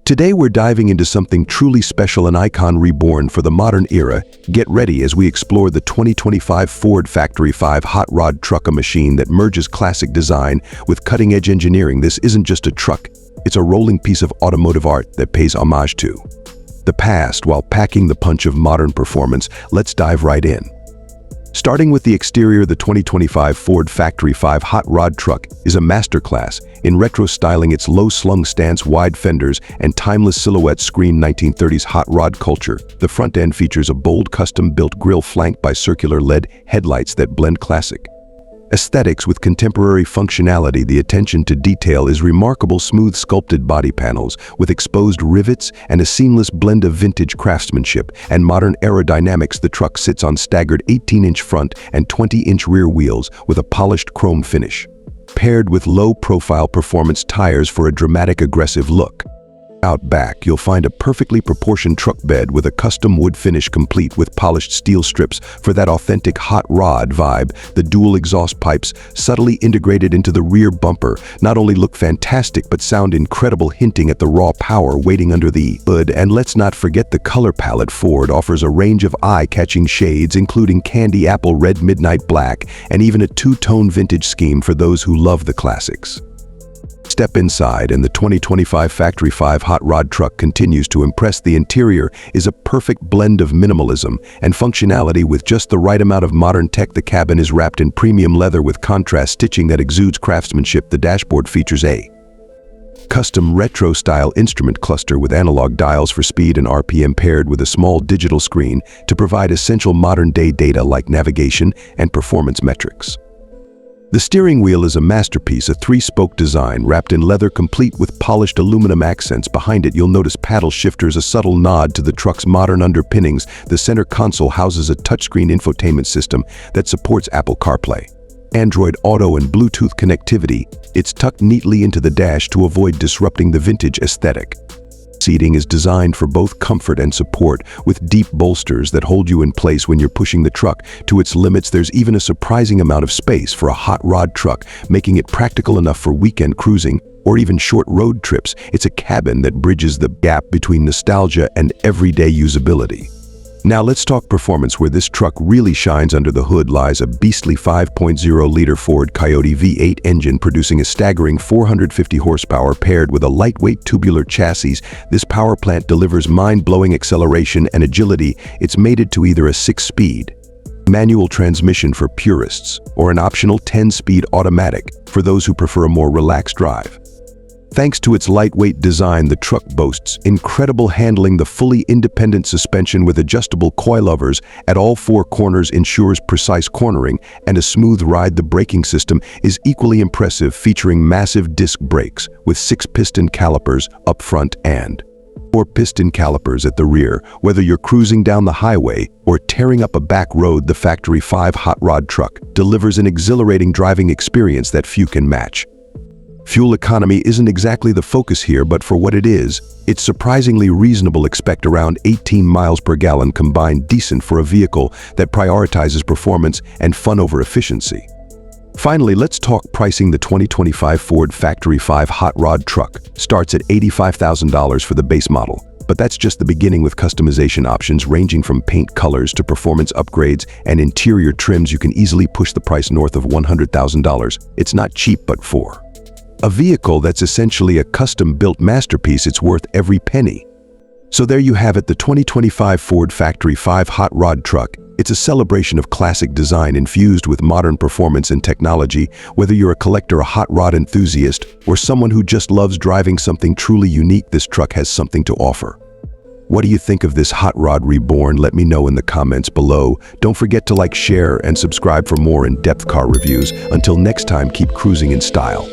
Today we're diving into something truly special, an icon reborn for the modern era. Get ready as we explore the 2025 Ford Factory 5 hot rod truck, a machine that merges classic design with cutting-edge engineering. This isn't just a truck, it's a rolling piece of automotive art that pays homage to the past while packing the punch of modern performance. Let's dive right in. Starting with the exterior, the 2025 Ford Factory 5 hot rod truck is a masterclass in retro styling. Its low-slung stance, wide fenders, and timeless silhouette scream 1930s hot rod culture. The front end features a bold custom-built grille flanked by circular LED headlights that blend classic aesthetics with contemporary functionality. The attention to detail is remarkable. Smooth sculpted body panels with exposed rivets and a seamless blend of vintage craftsmanship and modern aerodynamics. The truck sits on staggered 18-inch front and 20-inch rear wheels with a polished chrome finish, paired with low-profile performance tires for a dramatic, aggressive look. Out back, you'll find a perfectly proportioned truck bed with a custom wood finish complete with polished steel strips for that authentic hot rod vibe. The dual exhaust pipes, subtly integrated into the rear bumper, not only look fantastic but sound incredible, hinting at the raw power waiting under the hood. And let's not forget the color palette. Ford offers a range of eye-catching shades, including candy apple red, midnight black, and even a two-tone vintage scheme for those who love the classics. Step inside and the 2025 Factory 5 hot rod truck continues to impress. The interior is a perfect blend of minimalism and functionality with just the right amount of modern tech. The cabin is wrapped in premium leather with contrast stitching that exudes craftsmanship. The dashboard features a custom retro-style instrument cluster with analog dials for speed and RPM, paired with a small digital screen to provide essential modern-day data like navigation and performance metrics. The steering wheel is a masterpiece, a three-spoke design wrapped in leather complete with polished aluminum accents. Behind it, you'll notice paddle shifters, a subtle nod to the truck's modern underpinnings. The center console houses a touchscreen infotainment system that supports Apple CarPlay, Android Auto, and Bluetooth connectivity. It's tucked neatly into the dash to avoid disrupting the vintage aesthetic. Seating is designed for both comfort and support, with deep bolsters that hold you in place when you're pushing the truck to its limits. There's even a surprising amount of space for a hot rod truck, making it practical enough for weekend cruising or even short road trips. It's a cabin that bridges the gap between nostalgia and everyday usability. Now let's talk performance. Where this truck really shines under the hood lies a beastly 5.0-liter Ford Coyote V8 engine producing a staggering 450 horsepower paired with a lightweight tubular chassis. This power plant delivers mind-blowing acceleration and agility. It's mated to either a 6-speed manual transmission for purists or an optional 10-speed automatic for those who prefer a more relaxed drive. Thanks to its lightweight design, the truck boasts incredible handling. The fully independent suspension with adjustable coilovers at all four corners ensures precise cornering and a smooth ride. The braking system is equally impressive, featuring massive disc brakes with 6-piston calipers up front and 4-piston calipers at the rear. Whether you're cruising down the highway or tearing up a back road, the Factory 5 hot rod truck delivers an exhilarating driving experience that few can match. Fuel economy isn't exactly the focus here, but for what it is, it's surprisingly reasonable. Expect around 18 miles per gallon combined, decent for a vehicle that prioritizes performance and fun over efficiency. Finally, let's talk pricing. The 2025 Ford Factory 5 hot rod truck starts at $85,000 for the base model, but that's just the beginning. With customization options ranging from paint colors to performance upgrades and interior trims, you can easily push the price north of $100,000. It's not cheap, but for a vehicle that's essentially a custom-built masterpiece, it's worth every penny. So there you have it, the 2025 Ford Factory 5 hot rod truck. It's a celebration of classic design infused with modern performance and technology. Whether you're a collector, a hot rod enthusiast, or someone who just loves driving something truly unique, this truck has something to offer. What do you think of this hot rod reborn? Let me know in the comments below. Don't forget to like, share, and subscribe for more in-depth car reviews. Until next time, keep cruising in style.